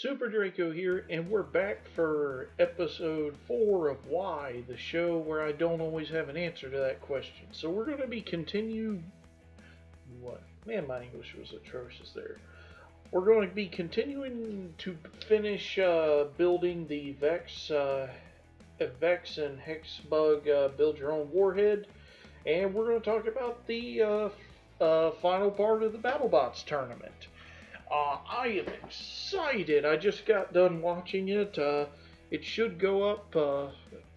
Super Draco here, and we're back for episode 4 of Why, the show where I don't always have an answer to that question. So we're going to be What? Man, my English was atrocious there. We're going to be continuing to finish building the Vex and Hexbug build your own Warhead, and we're going to talk about the final part of the Battlebots tournament. I am excited. I just got done watching it. It should go up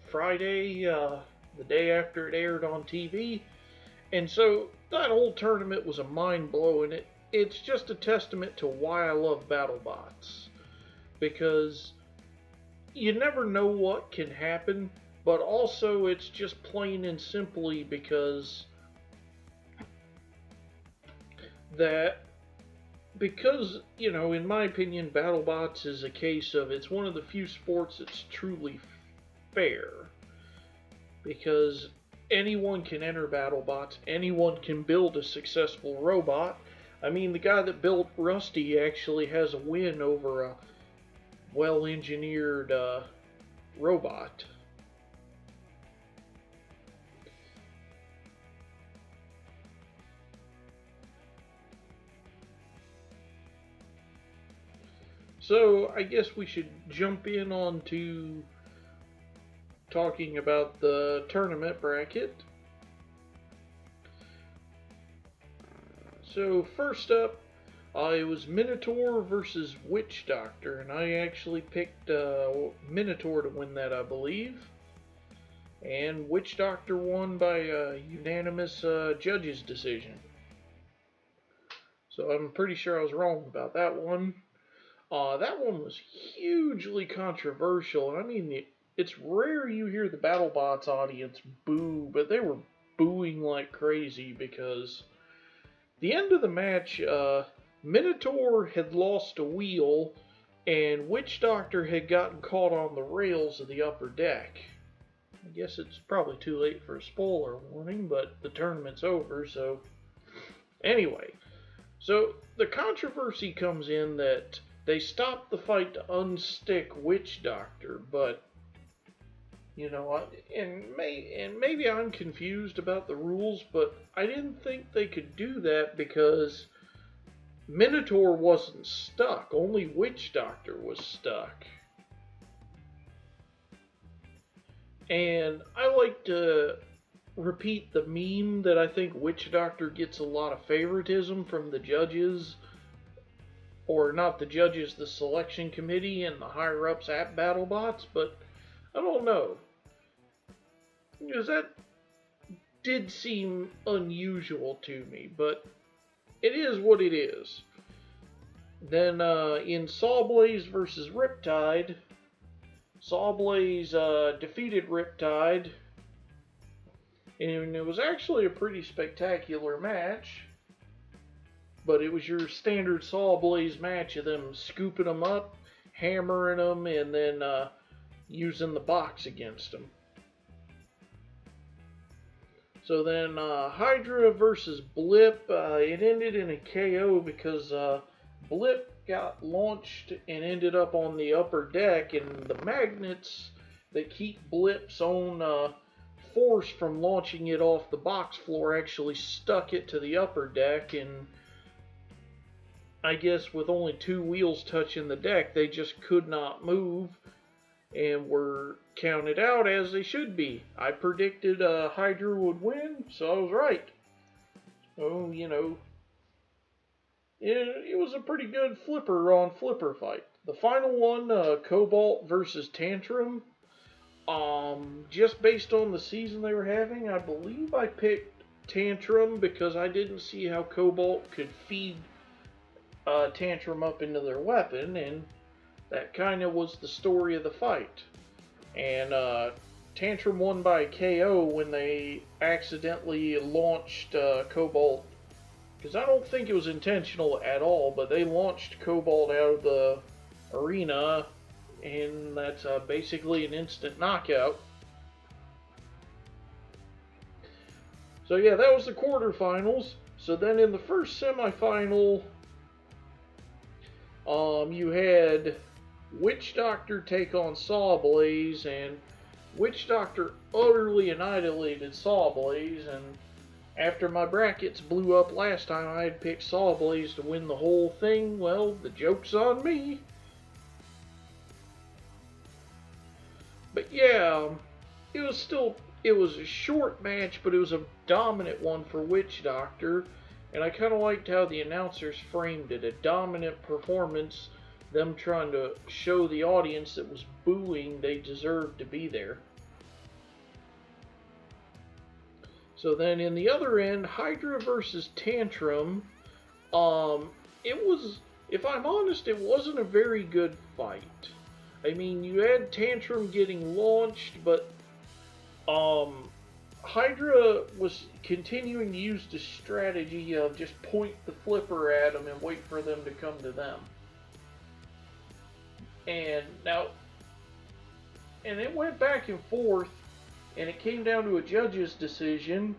Friday, the day after it aired on TV. And so that whole tournament was a mind-blowing. It's just a testament to why I love Battlebots. Because you never know what can happen, but also it's just plain and simply because in my opinion, Battlebots is a case of it's one of the few sports that's truly fair. Because anyone can enter Battlebots, anyone can build a successful robot. I mean, the guy that built Rusty actually has a win over a well-engineered robot. So, I guess we should jump in on to talking about the tournament bracket. So, first up, it was Minotaur versus Witch Doctor, and I actually picked Minotaur to win that, I believe. And Witch Doctor won by a unanimous judge's decision. So, I'm pretty sure I was wrong about that one. That one was hugely controversial. I mean, it's rare you hear the Battlebots audience boo, but they were booing like crazy because the end of the match, Minotaur had lost a wheel, and Witch Doctor had gotten caught on the rails of the upper deck. I guess it's probably too late for a spoiler warning, but the tournament's over, so anyway. So the controversy comes in that they stopped the fight to unstick Witch Doctor, but maybe I'm confused about the rules, but I didn't think they could do that because Minotaur wasn't stuck. Only Witch Doctor was stuck. And I like to repeat the meme that I think Witch Doctor gets a lot of favoritism from the judges. Or not the judges, the selection committee and the higher-ups at Battlebots, but I don't know. Because that did seem unusual to me, but it is what it is. Then in Sawblaze versus Riptide, Sawblaze defeated Riptide, and it was actually a pretty spectacular match. But it was your standard Sawblaze match of them scooping them up, hammering them, and then using the box against them. So then Hydra versus Blip, it ended in a KO because Blip got launched and ended up on the upper deck, and the magnets that keep Blip's own force from launching it off the box floor actually stuck it to the upper deck, and I guess with only 2 wheels touching the deck, they just could not move and were counted out as they should be. I predicted Hydra would win, so I was right. So, it was a pretty good flipper on flipper fight. The final one, Cobalt versus Tantrum, just based on the season they were having, I believe I picked Tantrum because I didn't see how Cobalt could feed Tantrum up into their weapon, and that kind of was the story of the fight. And Tantrum won by KO when they accidentally launched Cobalt, because I don't think it was intentional at all, but they launched Cobalt out of the arena, and that's basically an instant knockout. So yeah, that was the quarterfinals. So then in the first semifinal, you had Witch Doctor take on Sawblaze, and Witch Doctor utterly annihilated Sawblaze, and after my brackets blew up last time I had picked Sawblaze to win the whole thing, well, the joke's on me. But yeah, it was a short match, but it was a dominant one for Witch Doctor, and I kind of liked how the announcers framed it, a dominant performance, them trying to show the audience that was booing they deserved to be there. So then in the other end, Hydra versus Tantrum, it was, if I'm honest, it wasn't a very good fight. I mean, you had Tantrum getting launched, but Hydra was continuing to use the strategy of just point the flipper at them and wait for them to come to them. And it went back and forth, and it came down to a judge's decision,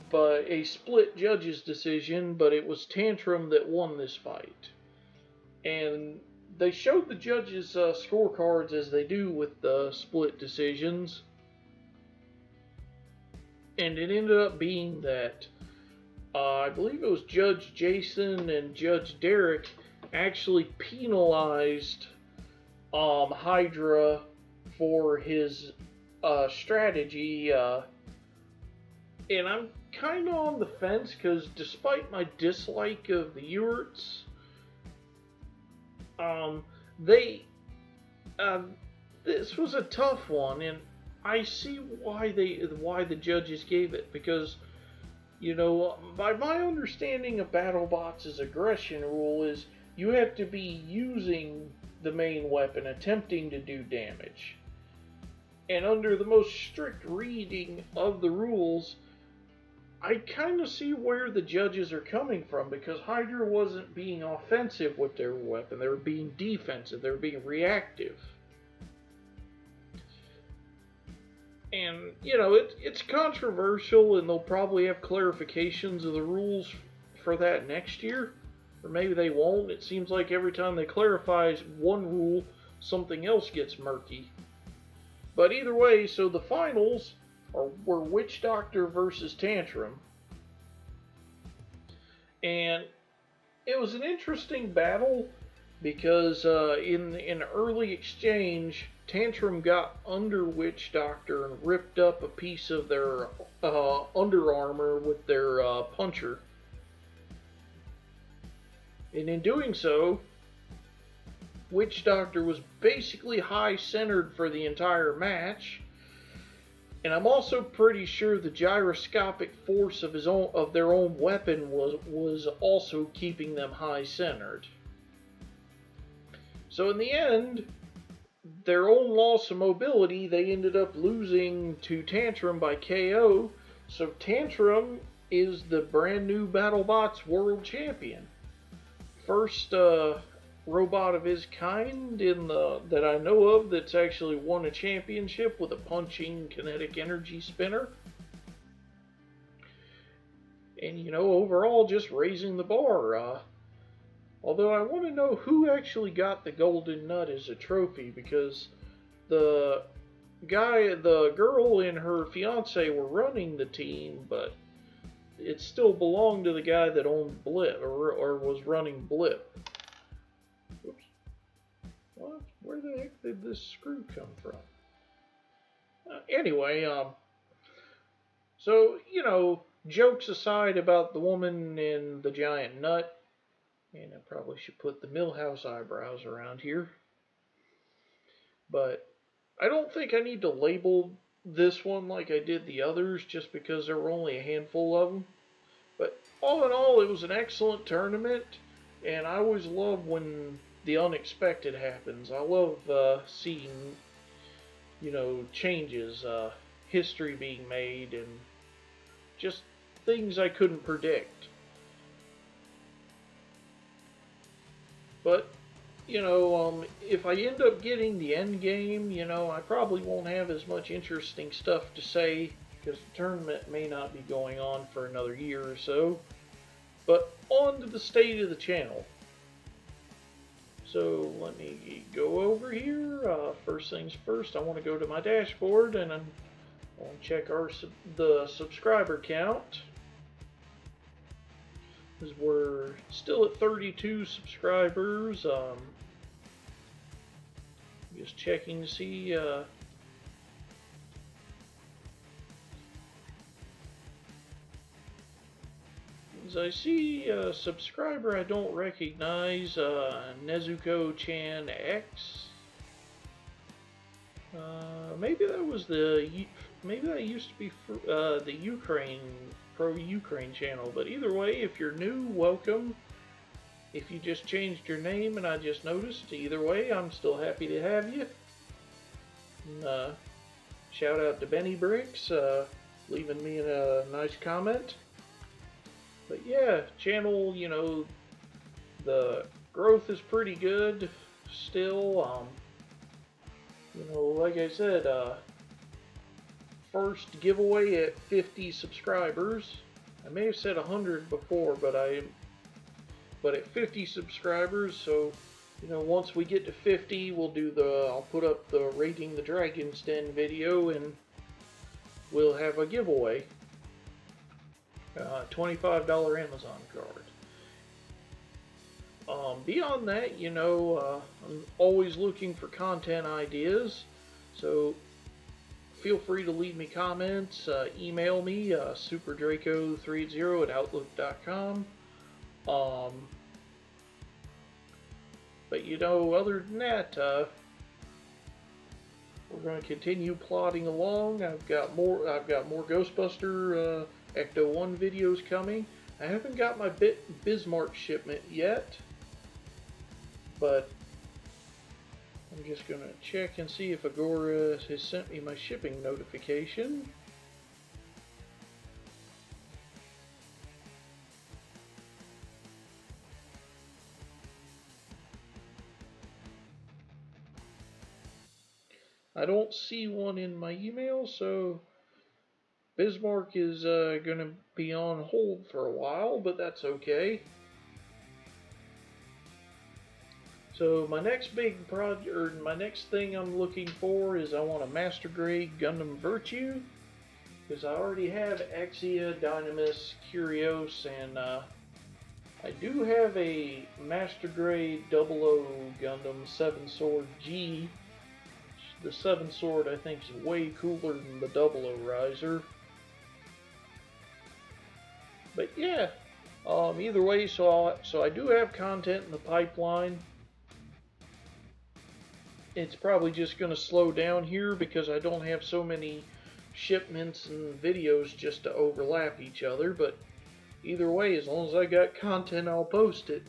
but a split judge's decision, but it was Tantrum that won this fight. And they showed the judges' scorecards as they do with the split decisions, and it ended up being that I believe it was Judge Jason and Judge Derek actually penalized Hydra for his strategy, and I'm kind of on the fence because despite my dislike of the Ewurts, this was a tough one, and I see why the judges gave it, because by my understanding of Battlebots' aggression rule is you have to be using the main weapon, attempting to do damage. And under the most strict reading of the rules, I kind of see where the judges are coming from, because Hydra wasn't being offensive with their weapon, they were being defensive, they were being reactive. And, it's controversial, and they'll probably have clarifications of the rules for that next year. Or maybe they won't. It seems like every time they clarify one rule, something else gets murky. But either way, so the finals were Witch Doctor versus Tantrum. And it was an interesting battle, because in an early exchange, Tantrum got under Witch Doctor and ripped up a piece of their Under Armour with their puncher. And in doing so, Witch Doctor was basically high-centered for the entire match. And I'm also pretty sure the gyroscopic force of their own weapon was also keeping them high-centered. So in the end, their own loss of mobility, they ended up losing to Tantrum by KO. So Tantrum is the brand new Battlebots World Champion. First robot of his kind that I know of that's actually won a championship with a punching kinetic energy spinner. And overall just raising the bar. Although I want to know who actually got the golden nut as a trophy, because the girl and her fiance were running the team, but it still belonged to the guy that owned Blip, or was running Blip. Oops. What? Where the heck did this screw come from? Anyway, so, jokes aside about the woman and the giant nut, and I probably should put the Millhouse eyebrows around here, but I don't think I need to label this one like I did the others, just because there were only a handful of them. But all in all, it was an excellent tournament, and I always love when the unexpected happens. I love seeing, changes, history being made, and just things I couldn't predict. But, if I end up getting the end game, I probably won't have as much interesting stuff to say, because the tournament may not be going on for another year or so. But on to the state of the channel. So let me go over here. First things first, I want to go to my dashboard and I want to check the subscriber count. Because we're still at 32 subscribers. Just checking to see. As I see a subscriber I don't recognize, Nezuko-chan X. Maybe that was maybe that used to be the pro-Ukraine channel. But either way, if you're new, welcome. If you just changed your name and I just noticed, either way, I'm still happy to have you. And, shout out to Benny Bricks, leaving me a nice comment. But yeah, channel, you know, the growth is pretty good still. You know, like I said, first giveaway at 50 subscribers. I may have said 100 before, but at 50 subscribers, so you know, once we get to 50, I'll put up the Rating the Dragon's Den video and we'll have a giveaway. $25 Amazon card. Beyond that, you know, I'm always looking for content ideas, so feel free to leave me comments, email me, superdraco380@outlook.com. But you know, other than that, we're going to continue plodding along. I've got more Ghostbuster Ecto 1 videos coming. I haven't got my Bismarck shipment yet, but I'm just going to check and see if Agora has sent me my shipping notification. I don't see one in my email, so Bismarck is going to be on hold for a while, but that's okay. So my next big project, or my next thing I'm looking for is I want a Master Grade Gundam Virtue, because I already have Axia, Dynamis, Curios, and I do have a Master Grade 00 Gundam 7 Sword G. The 7 Sword I think is way cooler than the 00 Riser. But yeah, either way, so I do have content in the pipeline. It's probably just going to slow down here because I don't have so many shipments and videos just to overlap each other. But either way, as long as I got content, I'll post it.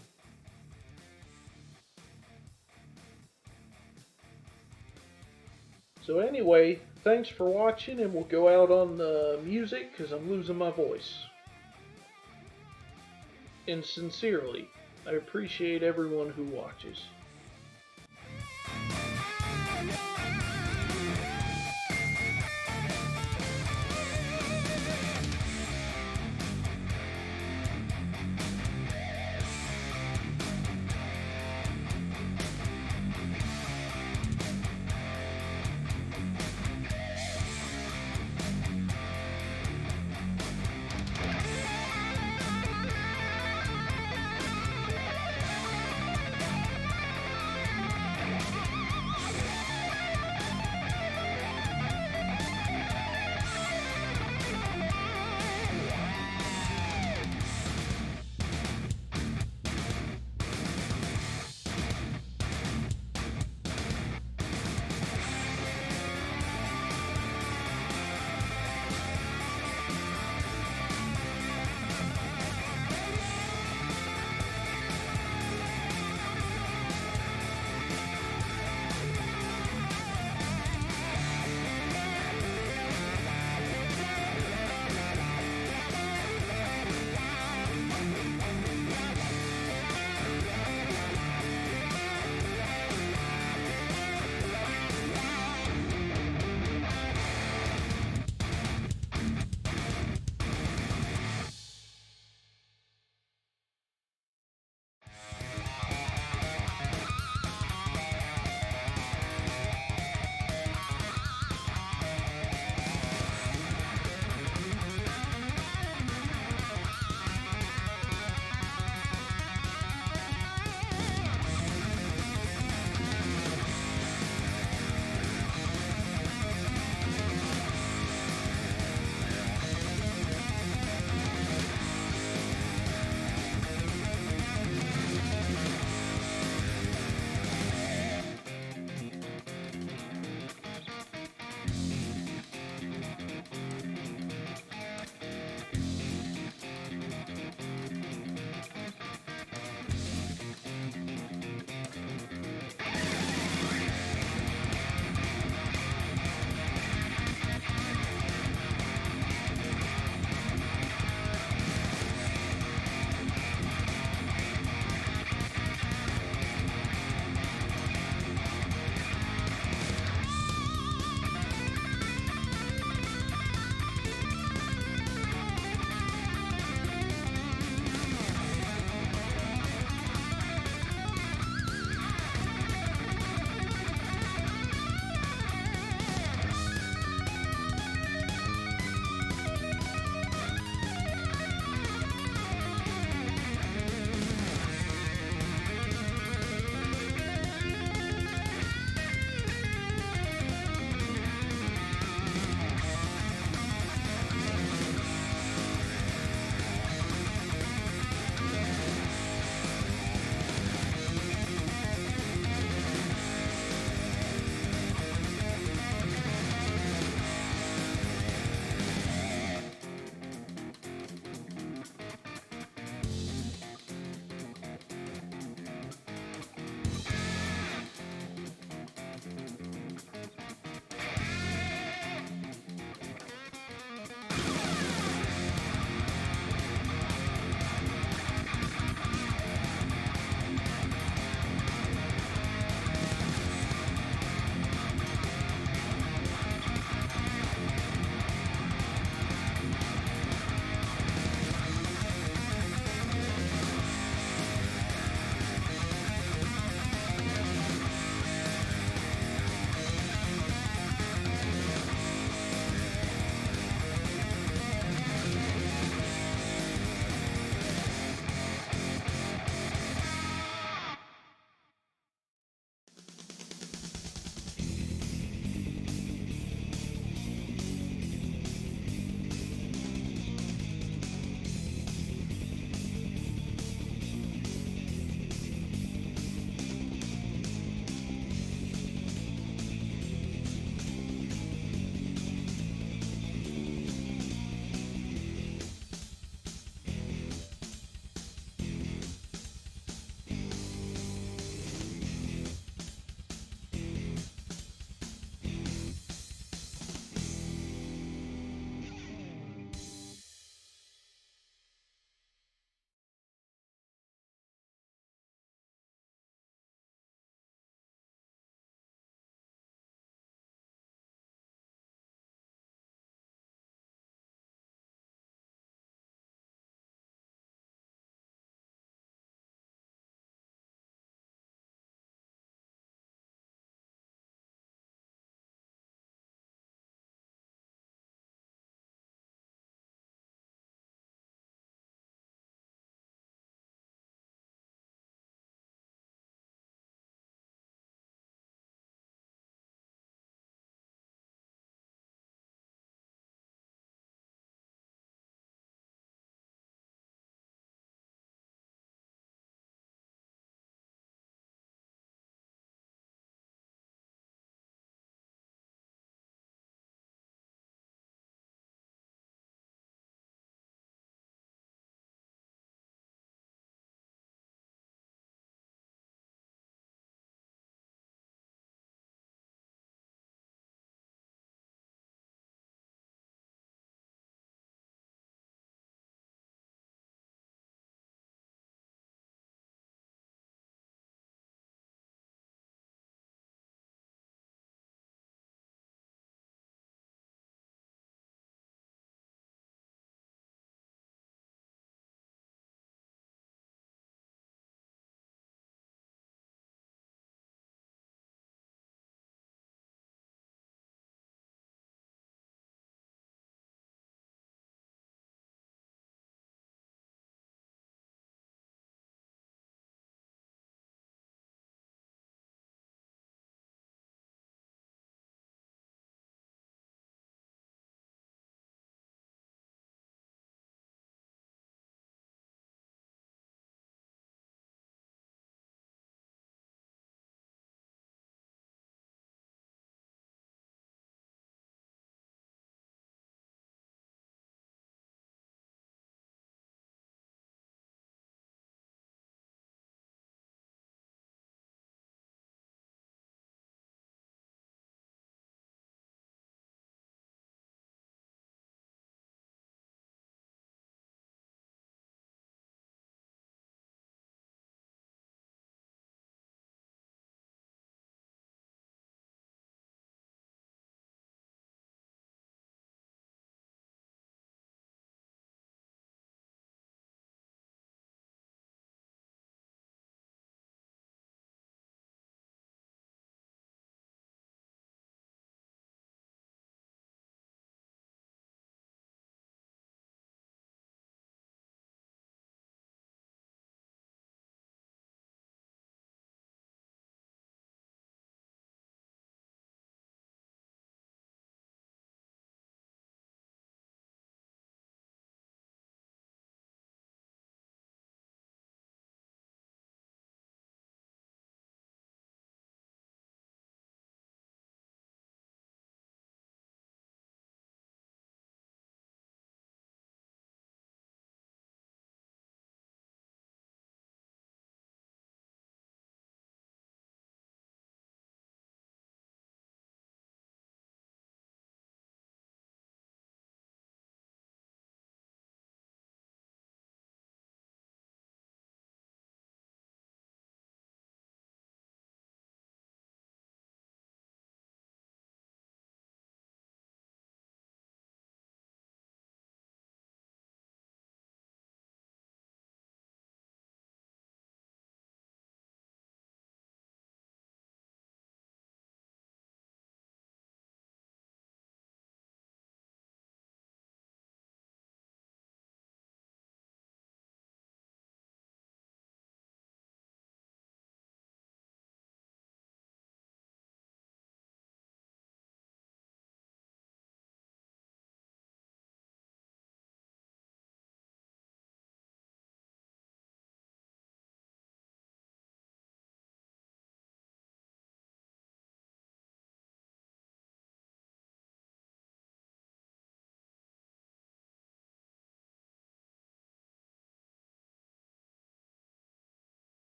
So anyway, thanks for watching, and we'll go out on the music because I'm losing my voice. And sincerely, I appreciate everyone who watches.